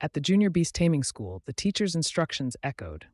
At the Junior Beast Taming School, the teacher's instructions echoed.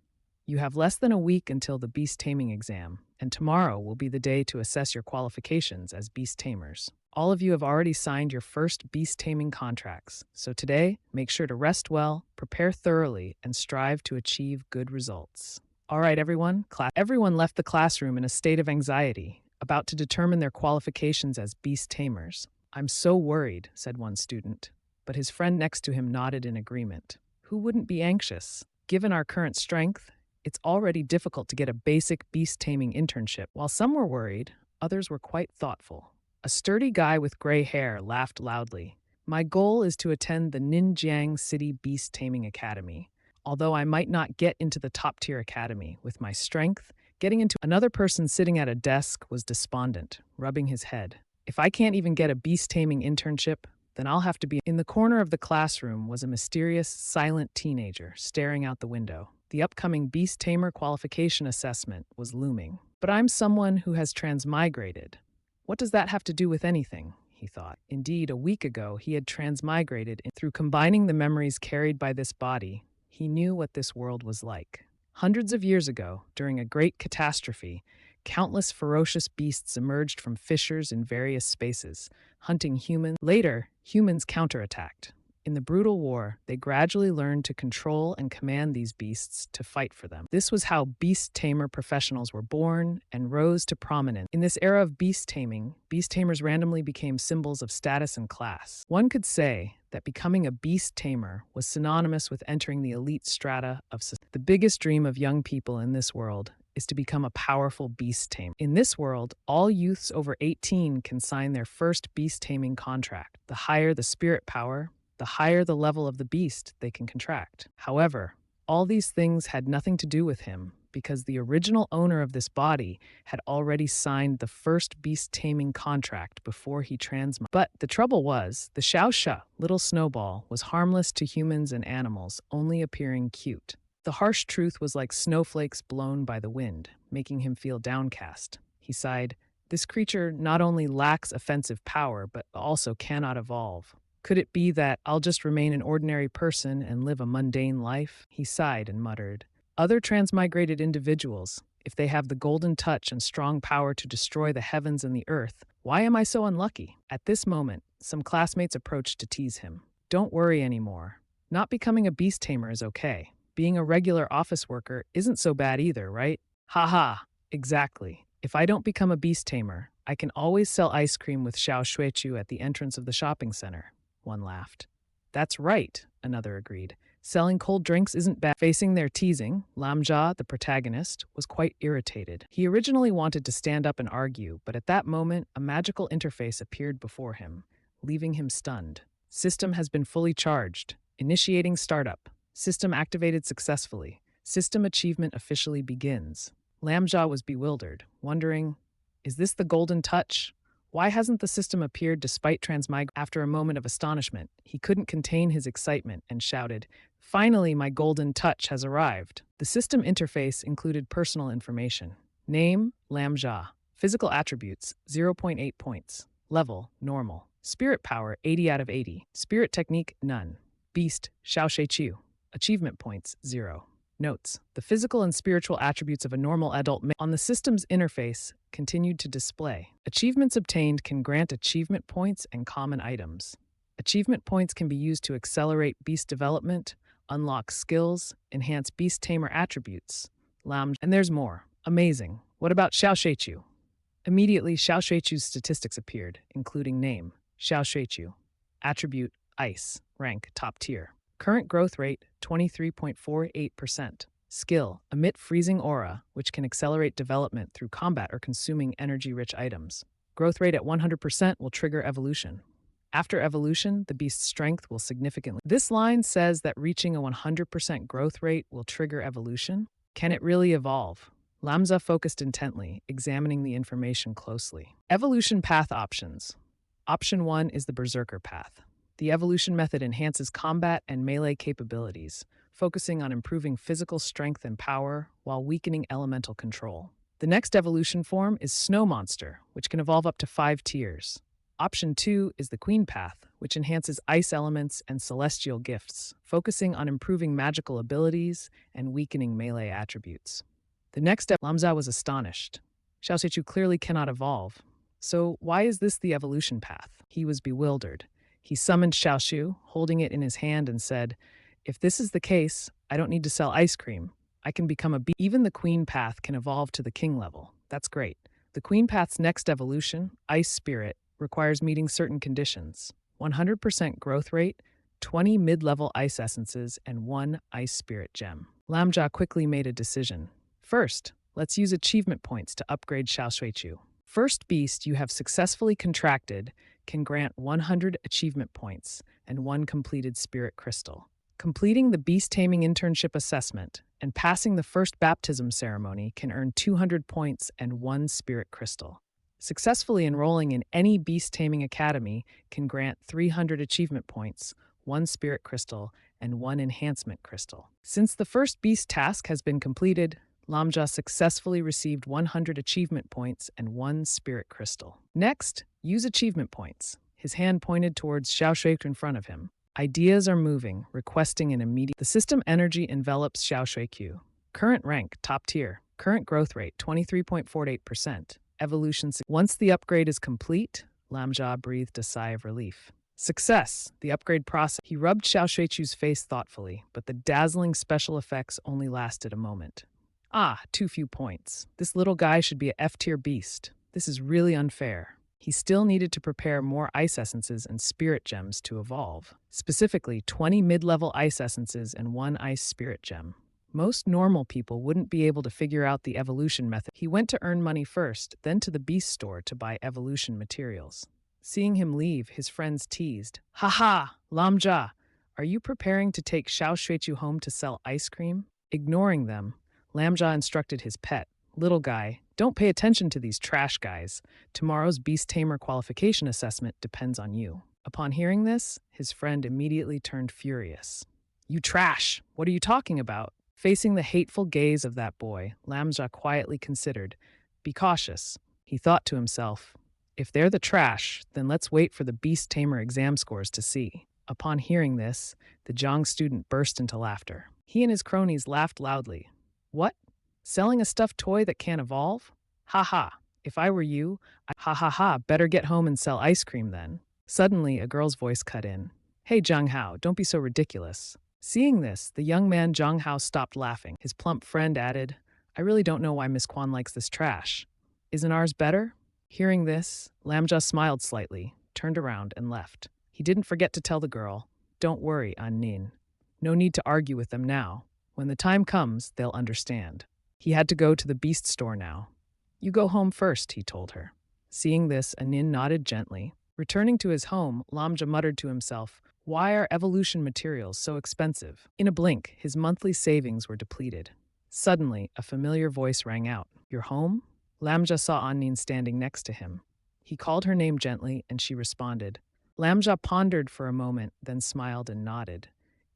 You have less than a week until the beast taming exam, and tomorrow will be the day to assess your qualifications as beast tamers. All of you have already signed your first beast taming contracts, so today, make sure to rest well, prepare thoroughly, and strive to achieve good results. All right, everyone. Everyone left the classroom in a state of anxiety, about to determine their qualifications as beast tamers. I'm so worried, said one student, but his friend next to him nodded in agreement. Who wouldn't be anxious? Given our current strength, it's already difficult to get a basic beast taming internship. While some were worried, others were quite thoughtful. A sturdy guy with gray hair laughed loudly. My goal is to attend the Ninjiang City Beast Taming Academy. Although I might not get into the top-tier academy with my strength, getting into another person sitting at a desk was despondent, rubbing his head. If I can't even get a beast taming internship, then I'll have to be. In the corner of the classroom was a mysterious, silent teenager staring out the window. The upcoming beast tamer qualification assessment was looming. But I'm someone who has transmigrated. What does that have to do with anything? He thought. Indeed, a week ago, he had transmigrated. Through combining the memories carried by this body, he knew what this world was like. Hundreds of years ago, during a great catastrophe, countless ferocious beasts emerged from fissures in various spaces, hunting humans. Later, humans counterattacked. In the brutal war, they gradually learned to control and command these beasts to fight for them. This was how beast tamer professionals were born and rose to prominence. In this era of beast taming, beast tamers randomly became symbols of status and class. One could say that becoming a beast tamer was synonymous with entering the elite strata of society. The biggest dream of young people in this world is to become a powerful beast tamer. In this world, all youths over 18 can sign their first beast taming contract. The higher the spirit power, the higher the level of the beast they can contract. However, all these things had nothing to do with him because the original owner of this body had already signed the first beast taming contract before he transmigrated. But the trouble was, the Xiao little snowball, was harmless to humans and animals, only appearing cute. The harsh truth was like snowflakes blown by the wind, making him feel downcast. He sighed, "This creature not only lacks offensive power, but also cannot evolve. Could it be that I'll just remain an ordinary person and live a mundane life?" He sighed and muttered, "Other transmigrated individuals, if they have the golden touch and strong power to destroy the heavens and the earth, why am I so unlucky?" At this moment, some classmates approached to tease him. "Don't worry anymore. Not becoming a beast tamer is okay. Being a regular office worker isn't so bad either, right?" "Ha ha, exactly. If I don't become a beast tamer, I can always sell ice cream with Xiao Shuichu at the entrance of the shopping center." One laughed. "That's right," another agreed. "Selling cold drinks isn't bad." Facing their teasing, Lamjia, the protagonist, was quite irritated. He originally wanted to stand up and argue, but at that moment, a magical interface appeared before him, leaving him stunned. "System has been fully charged. Initiating startup. System activated successfully. System achievement officially begins." Lamjia was bewildered, wondering, is this the golden touch? Why hasn't the system appeared despite transmigration? After a moment of astonishment, he couldn't contain his excitement and shouted, "Finally, my golden touch has arrived." The system interface included personal information. Name, Lamjia. Physical attributes, 0.8 points. Level, normal. Spirit power, 80 out of 80. Spirit technique, none. Beast, Xiao Shuichu. Achievement points, 0. Notes: the physical and spiritual attributes of a normal adult on the system's interface continued to display. Achievements obtained can grant achievement points and common items. Achievement points can be used to accelerate beast development, unlock skills, enhance beast tamer attributes. And there's more. Amazing. What about Xiao Shuichu? Immediately, Xiao Shuichu's statistics appeared, including name, Xiao Shuichu. Attribute, ice. Rank, top tier. Current growth rate, 23.48%. Skill, emit freezing aura, which can accelerate development through combat or consuming energy-rich items. Growth rate at 100% will trigger evolution. After evolution, the beast's strength will significantly. This line says that reaching a 100% growth rate will trigger evolution. Can it really evolve? Lamjia focused intently, examining the information closely. Evolution path options. Option 1 is the Berserker path. The evolution method enhances combat and melee capabilities, focusing on improving physical strength and power while weakening elemental control. The next evolution form is Snow Monster, which can evolve up to 5 tiers. Option 2 is the Queen path, which which enhances ice elements and celestial gifts, focusing on improving magical abilities and weakening melee attributes. The next step, Lamza was astonished. Xiaoshu clearly cannot evolve. So why is this the evolution path? He was bewildered. He summoned Xiaoshu, holding it in his hand, and said, "If this is the case, I don't need to sell ice cream. I can become a bee. Even the queen path can evolve to the king level. That's great. The queen path's next evolution, Ice Spirit, requires meeting certain conditions. 100% growth rate, 20 mid-level ice essences, and 1 ice spirit gem." Lamja quickly made a decision. First, let's use achievement points to upgrade Xiaoshuichu. First beast you have successfully contracted can grant 100 achievement points and 1 completed spirit crystal. Completing the beast taming internship assessment and passing the first baptism ceremony can earn 200 points and 1 spirit crystal. Successfully enrolling in any beast taming academy can grant 300 achievement points, 1 spirit crystal, and 1 enhancement crystal. Since the first beast task has been completed, Lamja successfully received 100 achievement points and 1 spirit crystal. Next, use achievement points. His hand pointed towards Xiaoshui in front of him. Ideas are moving, requesting an immediate. The system energy envelops Xiaoshui. Current rank, top tier. Current growth rate, 23.48%. Evolution. Once the upgrade is complete, Lamja breathed a sigh of relief. Success, the upgrade process. He rubbed Xiaoshui's face thoughtfully, but the dazzling special effects only lasted a moment. Ah, too few points. This little guy should be a F-tier beast. This is really unfair. He still needed to prepare more ice essences and spirit gems to evolve. Specifically, 20 mid-level ice essences and 1 ice spirit gem. Most normal people wouldn't be able to figure out the evolution method. He went to earn money first, then to the beast store to buy evolution materials. Seeing him leave, his friends teased. "Ha ha, Lamja, are you preparing to take Xiaoshuichu home to sell ice cream?" Ignoring them, Lamja instructed his pet, "Little guy, don't pay attention to these trash guys. Tomorrow's beast tamer qualification assessment depends on you." Upon hearing this, his friend immediately turned furious. "You trash! What are you talking about?" Facing the hateful gaze of that boy, Lamja quietly considered, "Be cautious." He thought to himself, "If they're the trash, then let's wait for the beast tamer exam scores to see." Upon hearing this, the Zhang student burst into laughter. He and his cronies laughed loudly. "What? Selling a stuffed toy that can't evolve? Ha ha, if I were you, better get home and sell ice cream then." Suddenly, a girl's voice cut in. "Hey Zhang Hao, don't be so ridiculous." Seeing this, the young man Zhang Hao stopped laughing. His plump friend added, "I really don't know why Miss Quan likes this trash. Isn't ours better?" Hearing this, Lamja smiled slightly, turned around, and left. He didn't forget to tell the girl, "Don't worry, Nin. No need to argue with them now. When the time comes, they'll understand." He had to go to the beast store now. "You go home first," he told her. Seeing this, Nin nodded gently. Returning to his home, Lamja muttered to himself, "Why are evolution materials so expensive?" In a blink, his monthly savings were depleted. Suddenly, a familiar voice rang out. "You're home?" Lamja saw Annin standing next to him. He called her name gently, and she responded. Lamja pondered for a moment, then smiled and nodded.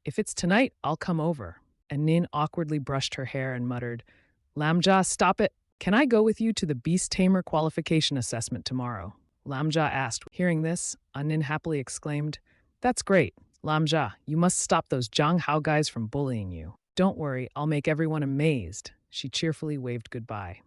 "If it's tonight, I'll come over." Annin awkwardly brushed her hair and muttered, "Lamja, stop it. Can I go with you to the beast tamer qualification assessment tomorrow?" Lamja asked. Hearing this, Annin happily exclaimed, "That's great. Lamja, you must stop those Zhang Hao guys from bullying you." "Don't worry, I'll make everyone amazed." She cheerfully waved goodbye.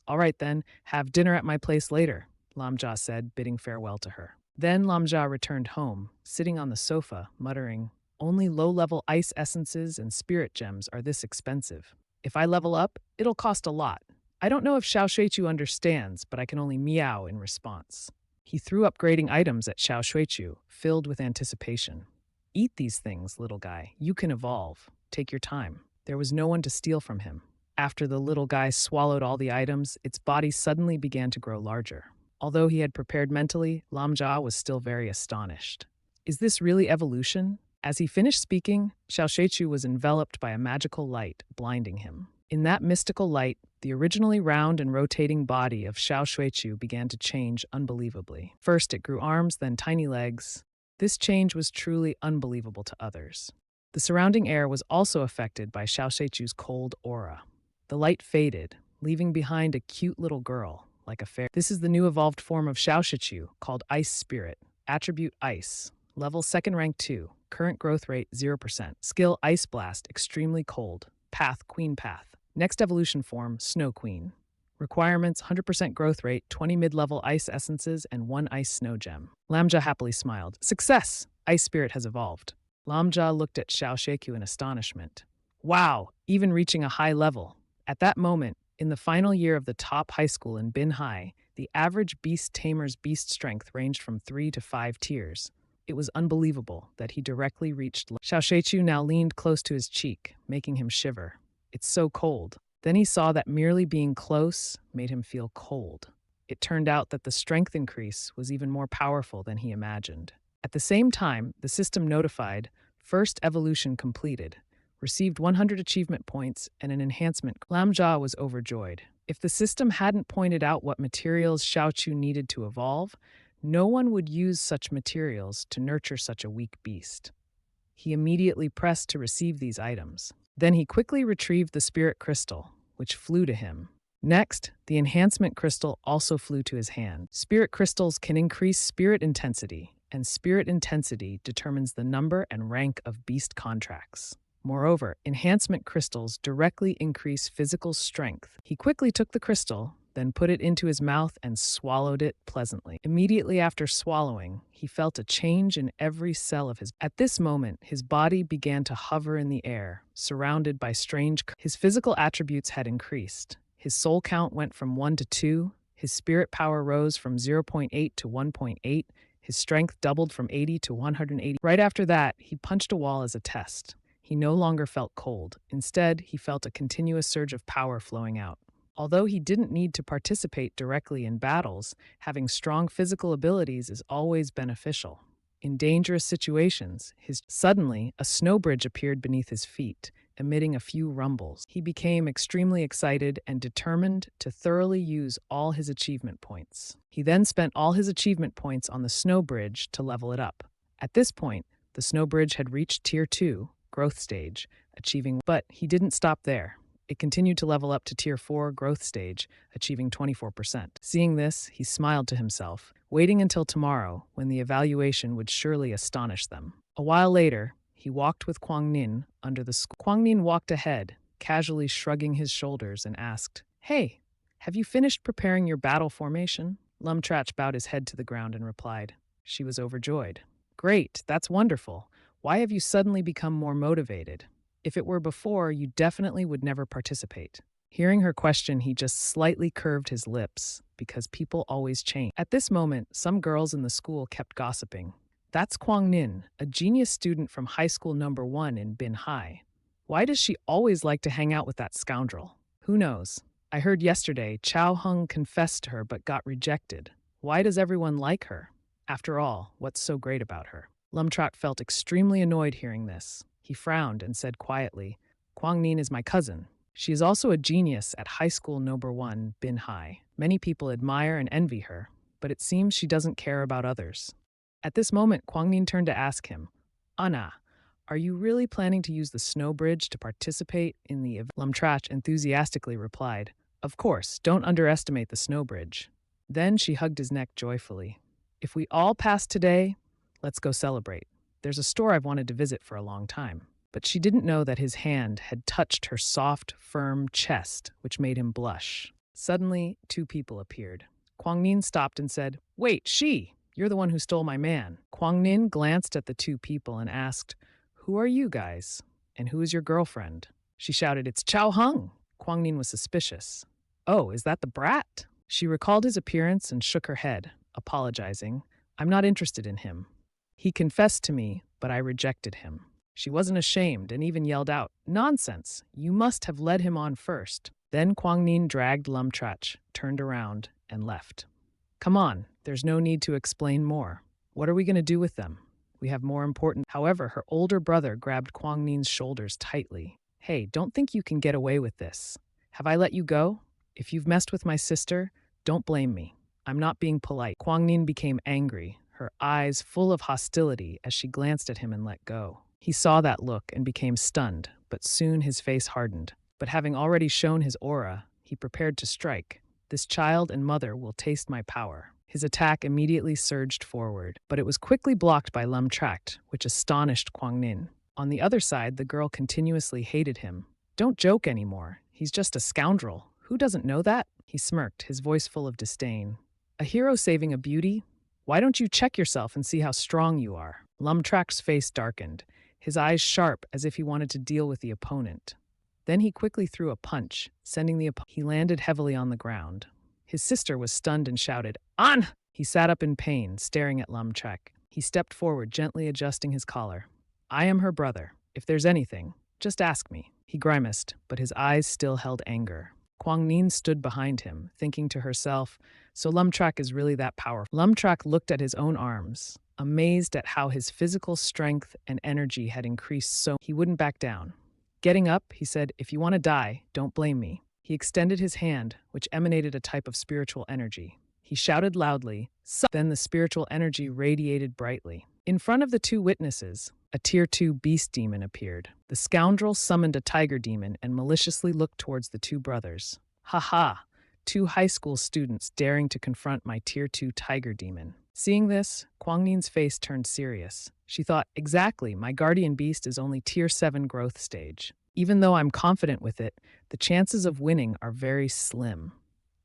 "All right then, have dinner at my place later," Lamja said, bidding farewell to her. Then Lamja returned home, sitting on the sofa, muttering, "Only low-level ice essences and spirit gems are this expensive. If I level up, it'll cost a lot. I don't know if Xiaoshuichu understands, but I can only meow in response." He threw upgrading items at Xiaoshuichu, filled with anticipation. "Eat these things, little guy. You can evolve. Take your time." There was no one to steal from him. After the little guy swallowed all the items, its body suddenly began to grow larger. Although he had prepared mentally, Lamja was still very astonished. Is this really evolution? As he finished speaking, Xiaoshuichu was enveloped by a magical light, blinding him. In that mystical light, the originally round and rotating body of Xiaoshuichu began to change unbelievably. First it grew arms, then tiny legs. This change was truly unbelievable to others. The surrounding air was also affected by Xiaoshuichu's cold aura. The light faded, leaving behind a cute little girl, like a fairy. This is the new evolved form of Xiaoshuichu, called Ice Spirit, attribute Ice. Level second rank 2. Current growth rate 0%. Skill Ice Blast, extremely cold. Path Queen Path. Next evolution form Snow Queen. Requirements 100% growth rate, 20 mid-level ice essences, and 1 ice snow gem. Lamja happily smiled. Success! Ice Spirit has evolved. Lamja looked at Xiao Sheikyu in astonishment. Wow, even reaching a high level. At that moment, in the final year of the top high school in Binhai, the average beast tamer's beast strength ranged from 3 to 5 tiers. It was unbelievable that he directly reached. Xiao Sheichu now leaned close to his cheek, making him shiver. It's so cold. Then he saw that merely being close made him feel cold. It turned out that the strength increase was even more powerful than he imagined. At the same time, the system notified, first evolution completed, received 100 achievement points and an enhancement. Lamjia was overjoyed. If the system hadn't pointed out what materials Xiaochu needed to evolve, no one would use such materials to nurture such a weak beast. He immediately pressed to receive these items. Then he quickly retrieved the spirit crystal, which flew to him. Next, the enhancement crystal also flew to his hand. Spirit crystals can increase spirit intensity, and spirit intensity determines the number and rank of beast contracts. Moreover, enhancement crystals directly increase physical strength. He quickly took the crystal, then put it into his mouth and swallowed it pleasantly. Immediately after swallowing, he felt a change in every cell of his. At this moment, his body began to hover in the air, surrounded by strange. His physical attributes had increased. His soul count went from 1 to 2, his spirit power rose from 0.8 to 1.8, his strength doubled from 80 to 180. Right after that, he punched a wall as a test. He no longer felt cold. Instead, he felt a continuous surge of power flowing out. Although he didn't need to participate directly in battles, having strong physical abilities is always beneficial. In dangerous situations, suddenly, a snow bridge appeared beneath his feet, emitting a few rumbles. He became extremely excited and determined to thoroughly use all his achievement points. He then spent all his achievement points on the snow bridge to level it up. At this point, the snow bridge had reached Tier 2, growth stage, but he didn't stop there. It continued to level up to Tier 4 growth stage, achieving 24%. Seeing this, he smiled to himself, waiting until tomorrow when the evaluation would surely astonish them. A while later, he walked with Kwang Nin under the school. Kwang Nin walked ahead, casually shrugging his shoulders and asked, "Hey, have you finished preparing your battle formation?" Lum Trach bowed his head to the ground and replied. She was overjoyed. "Great, that's wonderful. Why have you suddenly become more motivated? If it were before, you definitely would never participate." Hearing her question, he just slightly curved his lips, because people always change. At this moment, some girls in the school kept gossiping. "That's Kwang Nin, a genius student from high school number 1 in Binhai. Why does she always like to hang out with that scoundrel? Who knows? I heard yesterday Chao Hung confessed to her but got rejected. Why does everyone like her? After all, what's so great about her?" Lumtrak felt extremely annoyed hearing this. He frowned and said quietly, "Kwang Nin is my cousin. She is also a genius at high school number 1, Binhai. Many people admire and envy her, but it seems she doesn't care about others." At this moment, Kwang Nin turned to ask him, "Anna, are you really planning to use the snow bridge to participate in the event?" Lumtrach enthusiastically replied, "Of course, don't underestimate the snow bridge." Then she hugged his neck joyfully. "If we all pass today, let's go celebrate. There's a store I've wanted to visit for a long time." But she didn't know that his hand had touched her soft, firm chest, which made him blush. Suddenly, 2 people appeared. Kwang Nin stopped and said, "Wait, you're the one who stole my man." Kwang Nin glanced at the 2 people and asked, "Who are you guys? And who is your girlfriend?" She shouted, "It's Chao Hung." Kwang Nin was suspicious. "Oh, is that the brat?" She recalled his appearance and shook her head, apologizing. "I'm not interested in him. He confessed to me, but I rejected him." She wasn't ashamed and even yelled out, "Nonsense! You must have led him on first." Then Kwang Nin dragged Lumtrach, turned around, and left. "Come on, there's no need to explain more. What are we going to do with them? We have more important." However, her older brother grabbed Kwang Nin's shoulders tightly. "Hey, don't think you can get away with this. Have I let you go? If you've messed with my sister, don't blame me. I'm not being polite." Kwang Nin became angry, her eyes full of hostility as she glanced at him and let go. He saw that look and became stunned, but soon his face hardened. But having already shown his aura, he prepared to strike. "This child and mother will taste my power." His attack immediately surged forward, but it was quickly blocked by Lam Tract, which astonished Kwang Nin. On the other side, the girl continuously hated him. Don't joke anymore. He's just a scoundrel. Who doesn't know that? He smirked, his voice full of disdain. A hero saving a beauty? Why don't you check yourself and see how strong you are? Lam Tract's face darkened, his eyes sharp as if he wanted to deal with the opponent. Then he quickly threw a punch, sending the opponent. He landed heavily on the ground. His sister was stunned and shouted, "On!" He sat up in pain, staring at Lam Tract. He stepped forward, gently adjusting his collar. "I am her brother. If there's anything, just ask me." He grimaced, but his eyes still held anger. Kwang Nin stood behind him, thinking to herself, so Lam Tract is really that powerful. Lam Tract looked at his own arms, amazed at how his physical strength and energy had increased so he wouldn't back down. Getting up, he said, "If you want to die, don't blame me." He extended his hand, which emanated a type of spiritual energy. He shouted loudly, then the spiritual energy radiated brightly. In front of the two witnesses, a Tier 2 beast demon appeared. The scoundrel summoned a tiger demon and maliciously looked towards the two brothers. "Ha ha! Two high school students daring to confront my Tier 2 tiger demon." Seeing this, Kwang Nin's face turned serious. She thought, exactly, my guardian beast is only Tier 7 growth stage. Even though I'm confident with it, the chances of winning are very slim.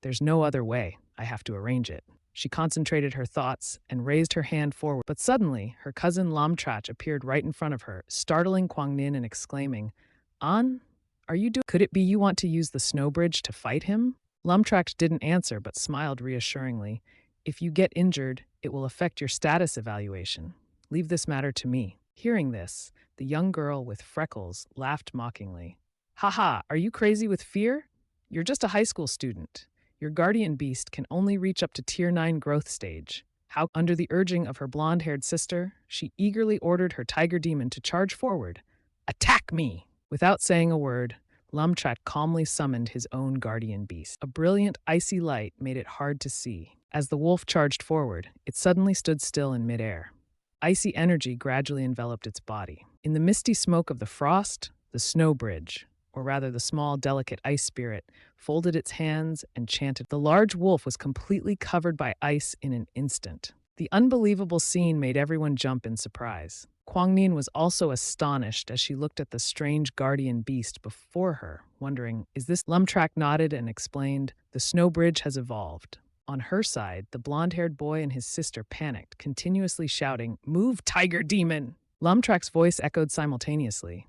There's no other way. I have to arrange it. She concentrated her thoughts and raised her hand forward. But suddenly, her cousin Lam Tract appeared right in front of her, startling Kwang Nin and exclaiming, "An, are you doing? Could it be you want to use the snow bridge to fight him?" Lam Tract didn't answer but smiled reassuringly. "If you get injured, it will affect your status evaluation. Leave this matter to me." Hearing this, the young girl with freckles laughed mockingly. "Haha, are you crazy with fear? You're just a high school student. Your guardian beast can only reach up to Tier 9 growth stage." How, under the urging of her blonde-haired sister, she eagerly ordered her tiger demon to charge forward. "Attack me!" Without saying a word, Lam Tract calmly summoned his own guardian beast. A brilliant, icy light made it hard to see. As the wolf charged forward, it suddenly stood still in midair. Icy energy gradually enveloped its body. In the misty smoke of the frost, the snow bridge, or rather the small, delicate ice spirit, folded its hands and chanted. The large wolf was completely covered by ice in an instant. The unbelievable scene made everyone jump in surprise. Kwang Nin was also astonished as she looked at the strange guardian beast before her, wondering, is this? Lam Tract nodded and explained, "The snow bridge has evolved." On her side, the blonde-haired boy and his sister panicked, continuously shouting, "Move, tiger demon!" Lam Tract's voice echoed simultaneously.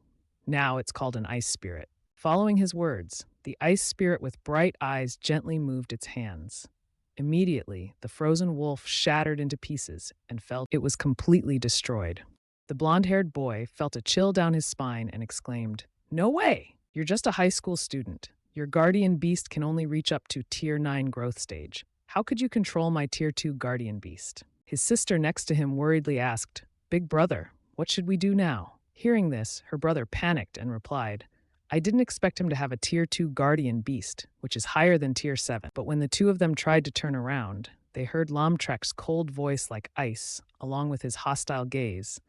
"Now it's called an ice spirit." Following his words, the ice spirit with bright eyes gently moved its hands. Immediately, the frozen wolf shattered into pieces and fell. It was completely destroyed. The blonde-haired boy felt a chill down his spine and exclaimed, "No way! You're just a high school student. Your guardian beast can only reach up to Tier 9 growth stage. How could you control my Tier 2 guardian beast?" His sister next to him worriedly asked, "Big brother, what should we do now?" Hearing this, her brother panicked and replied, "I didn't expect him to have a Tier 2 guardian beast, which is higher than Tier 7. But when the two of them tried to turn around, they heard Lam Tract's cold voice like ice, along with his hostile gaze.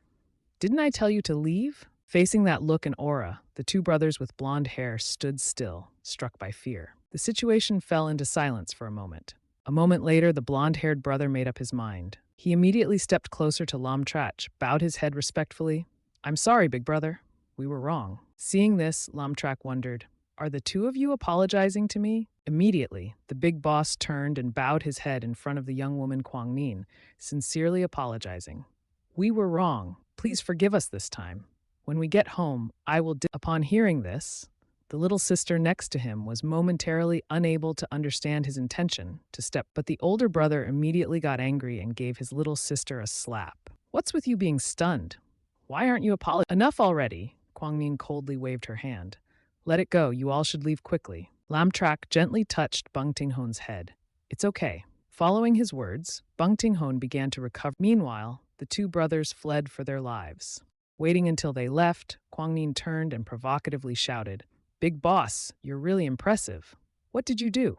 "Didn't I tell you to leave?" Facing that look and aura, the two brothers with blonde hair stood still, struck by fear. The situation fell into silence for a moment. A moment later, the blonde-haired brother made up his mind. He immediately stepped closer to Lam Tract, bowed his head respectfully. "I'm sorry, big brother. We were wrong." Seeing this, Lam Tract wondered, "Are the two of you apologizing to me?" Immediately, the big boss turned and bowed his head in front of the young woman Kwang Nin, sincerely apologizing. "We were wrong. Please forgive us this time. When we get home, I will..." Upon hearing this, the little sister next to him was momentarily unable to understand his intention to step, but the older brother immediately got angry and gave his little sister a slap. "What's with you being stunned? Why aren't you apologizing?" "Enough already," Kwang Nin coldly waved her hand. "Let it go, you all should leave quickly." Lam Tract gently touched Bang Tinghon's head. "It's okay." Following his words, Bang Tinghon began to recover. Meanwhile, the two brothers fled for their lives. Waiting until they left, Kwang Nin turned and provocatively shouted, "Big boss, you're really impressive. What did you do?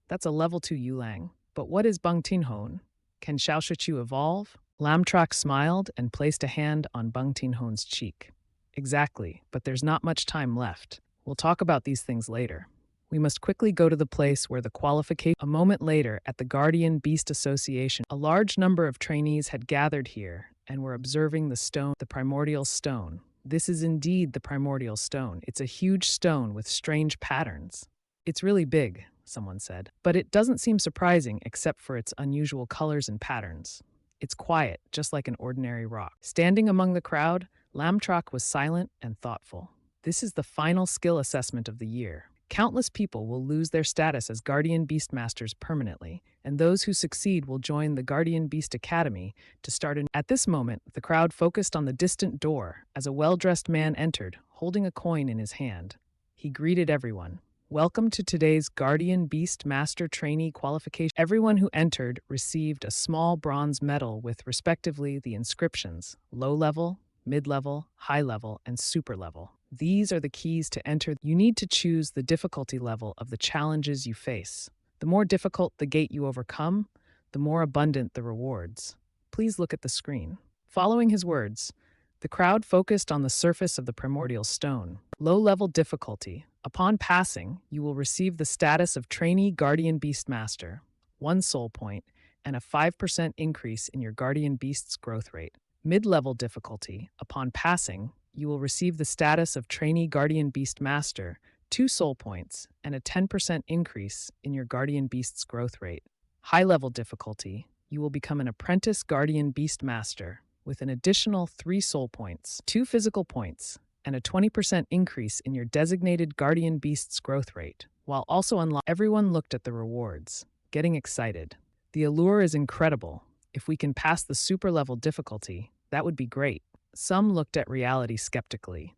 That's a level 2 Yulang. But what is Bang Tinghon? Can Xiaoshichu evolve?" Lam Tract smiled and placed a hand on Bang Tinghon's cheek. "Exactly, but there's not much time left. We'll talk about these things later. We must quickly go to the place where the qualification. A moment later, at the Guardian Beast Association, a large number of trainees had gathered here and were observing the primordial stone. This is indeed the primordial stone. It's a huge stone with strange patterns. It's really big, someone said, but it doesn't seem surprising except for its unusual colors and patterns. It's quiet, just like an ordinary rock. Standing among the crowd, Lamtrak was silent and thoughtful. This is the final skill assessment of the year. Countless people will lose their status as Guardian Beastmasters permanently, and those who succeed will join the Guardian Beast Academy to start a. At this moment, the crowd focused on the distant door as a well-dressed man entered, holding a coin in his hand. He greeted everyone. Welcome to today's Guardian Beast Master Trainee Qualification. Everyone who entered received a small bronze medal with respectively the inscriptions: low level, mid-level, high level, and super level. These are the keys to enter. You need to choose the difficulty level of the challenges you face. The more difficult the gate you overcome, the more abundant the rewards. Please look at the screen. Following his words, the crowd focused on the surface of the primordial stone. Low-level difficulty. Upon passing, you will receive the status of Trainee Guardian Beastmaster, 1 soul point, and a 5% increase in your Guardian Beast's growth rate. Mid-level difficulty. Upon passing, you will receive the status of Trainee Guardian Beast Master, 2 soul points, and a 10% increase in your Guardian Beast's growth rate. High-level difficulty. You will become an Apprentice Guardian Beast Master with an additional 3 soul points, 2 physical points, and a 20% increase in your designated Guardian Beast's growth rate, while also Everyone looked at the rewards, getting excited. The allure is incredible. If we can pass the super-level difficulty, that would be great. Some looked at reality skeptically.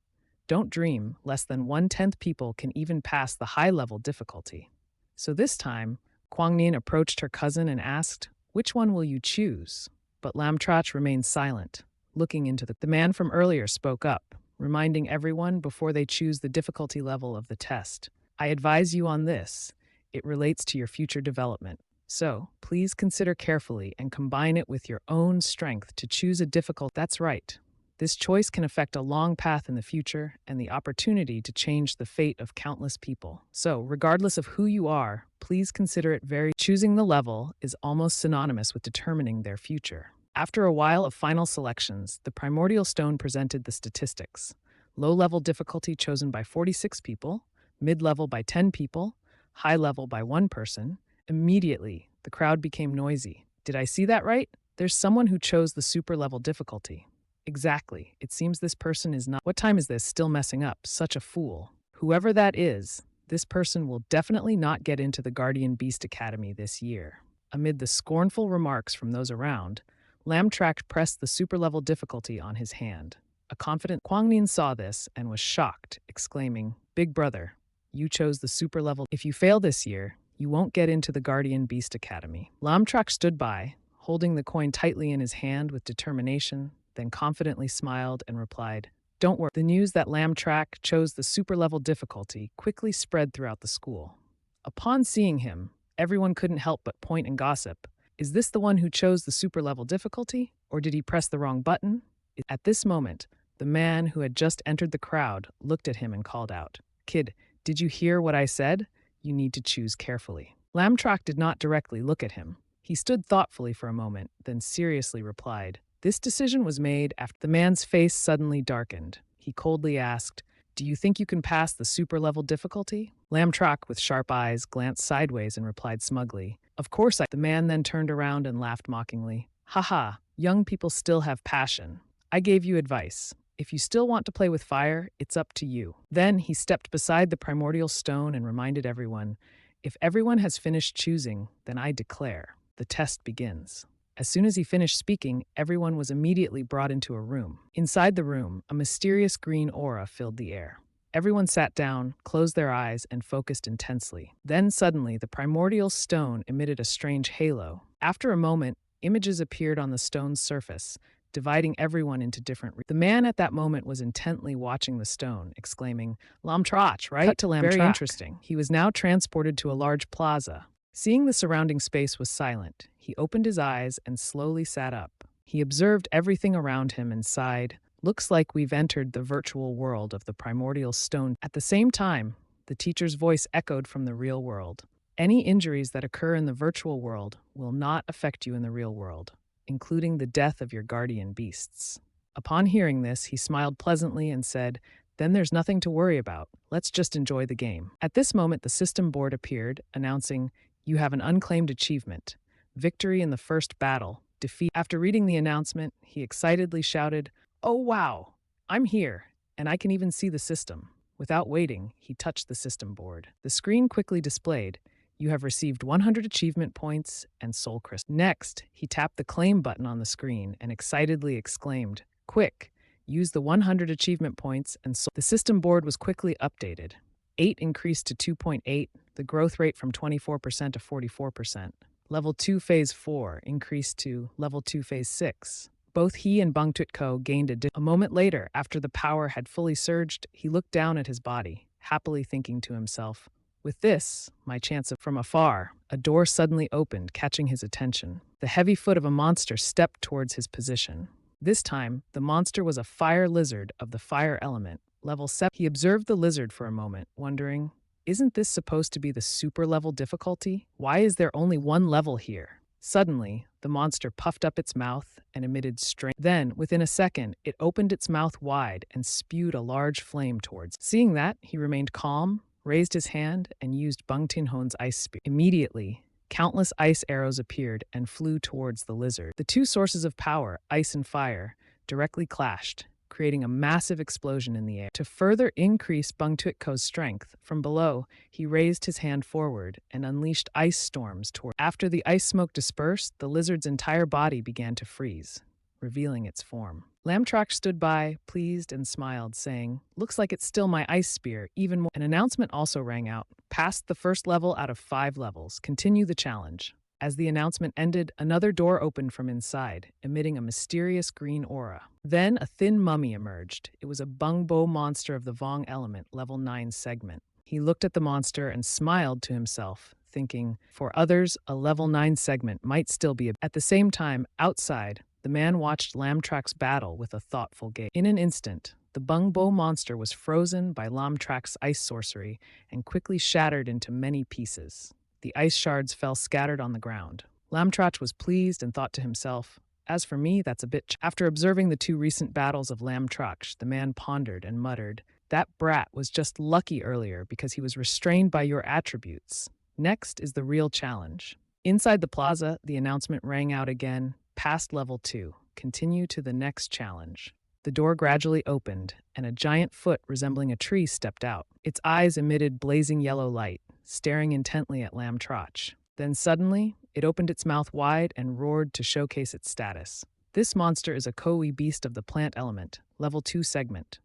Don't dream, less than 1/10 people can even pass the high-level difficulty. So this time, Kwangnin approached her cousin and asked, "Which one will you choose?" But Lamtrach remained silent, looking into the man from earlier spoke up, reminding everyone before they choose the difficulty level of the test. "I advise you on this. It relates to your future development. So, please consider carefully and combine it with your own strength to choose a difficult." That's right. This choice can affect a long path in the future and the opportunity to change the fate of countless people. So, regardless of who you are, please consider it choosing the level is almost synonymous with determining their future. After a while of final selections, the primordial stone presented the statistics. Low-level difficulty chosen by 46 people, mid-level by 10 people, high-level by 1 person. Immediately, the crowd became noisy. Did I see that right? There's someone who chose the super-level difficulty. Exactly. It seems this person is not. What time is this? Still messing up. Such a fool. Whoever that is, this person will definitely not get into the Guardian Beast Academy this year. Amid the scornful remarks from those around, Lamtrak pressed the super-level difficulty on his hand. A confident Kwangnin saw this and was shocked, exclaiming, "Big brother, you chose the super-level. If you fail this year, you won't get into the Guardian Beast Academy." Lamtrak stood by, holding the coin tightly in his hand with determination, then confidently smiled and replied, "Don't worry." The news that Lamtrak chose the super-level difficulty quickly spread throughout the school. Upon seeing him, everyone couldn't help but point and gossip. Is this the one who chose the super-level difficulty, or did he press the wrong button? At this moment, the man who had just entered the crowd looked at him and called out, "Kid, did you hear what I said? You need to choose carefully." Lamtrak did not directly look at him. He stood thoughtfully for a moment, then seriously replied, "This decision was made after." The man's face suddenly darkened. He coldly asked, "Do you think you can pass the super-level difficulty?" Lamtrak, with sharp eyes, glanced sideways and replied smugly, "Of course I." The man then turned around and laughed mockingly. "Haha, young people still have passion. I gave you advice. If you still want to play with fire, it's up to you." Then he stepped beside the primordial stone and reminded everyone, "If everyone has finished choosing, then I declare, the test begins." As soon as he finished speaking, everyone was immediately brought into a room. Inside the room, a mysterious green aura filled the air. Everyone sat down, closed their eyes, and focused intensely. Then suddenly, the primordial stone emitted a strange halo. After a moment, images appeared on the stone's surface, dividing everyone into different. The man at that moment was intently watching the stone, exclaiming, "Lamtrach, right?" Cut to Lamtrach. Very interesting. He was now transported to a large plaza. Seeing the surrounding space was silent, he opened his eyes and slowly sat up. He observed everything around him and sighed, "Looks like we've entered the virtual world of the primordial stone." At the same time, the teacher's voice echoed from the real world. Any injuries that occur in the virtual world will not affect you in the real world, including the death of your guardian beasts. Upon hearing this, he smiled pleasantly and said, "Then there's nothing to worry about. Let's just enjoy the game." At this moment, the system board appeared, announcing, "You have an unclaimed achievement. Victory in the first battle. Defeat." After reading the announcement, he excitedly shouted, "Oh wow! I'm here, and I can even see the system." Without waiting, he touched the system board. The screen quickly displayed, "You have received 100 achievement points and soul crystals." Next, he tapped the claim button on the screen and excitedly exclaimed, "Quick! Use the 100 achievement points and soul." The system board was quickly updated. 8 increased to 2.8, the growth rate from 24% to 44%. Level 2 Phase 4 increased to Level 2 Phase 6. Both he and Bangtutko gained a moment later, after the power had fully surged, he looked down at his body, happily thinking to himself, "With this, my chance of..." From afar, a door suddenly opened, catching his attention. The heavy foot of a monster stepped towards his position. This time, the monster was a fire lizard of the fire element, level 7. He observed the lizard for a moment, wondering, isn't this supposed to be the super level difficulty? Why is there only one level here? Suddenly, the monster puffed up its mouth and emitted strange. Then, within a second, it opened its mouth wide and spewed a large flame towards. Seeing that, he remained calm, raised his hand, and used Bangtinhon's ice spear. Immediately, countless ice arrows appeared and flew towards the lizard. The two sources of power, ice and fire, directly clashed, creating a massive explosion in the air. To further increase Bangtutko's strength, from below, he raised his hand forward and unleashed ice storms toward. After the ice smoke dispersed, the lizard's entire body began to freeze, revealing its form. Lamtrak stood by, pleased, and smiled, saying, "Looks like it's still my ice spear, even more." An announcement also rang out. "Passed the first level out of 5 levels. Continue the challenge." As the announcement ended, another door opened from inside, emitting a mysterious green aura. Then a thin mummy emerged. It was a Bungbo monster of the Vong element, level 9 segment. He looked at the monster and smiled to himself, thinking, for others, a level 9 segment might still be a. At the same time, outside, the man watched Lamtrak's battle with a thoughtful gaze. In an instant, the Bungbo monster was frozen by Lamtrak's ice sorcery and quickly shattered into many pieces. The ice shards fell scattered on the ground. Lamtrach was pleased and thought to himself, "As for me, that's a bit." After observing the 2 recent battles of Lamtrach, the man pondered and muttered, "That brat was just lucky earlier because he was restrained by your attributes. Next is the real challenge." Inside the plaza, the announcement rang out again, "Past level 2. Continue to the next challenge." The door gradually opened, and a giant foot resembling a tree stepped out. Its eyes emitted blazing yellow light, staring intently at Lamtrach. Then suddenly, it opened its mouth wide and roared to showcase its status. "This monster is a Koei beast of the plant element, level 2 segment.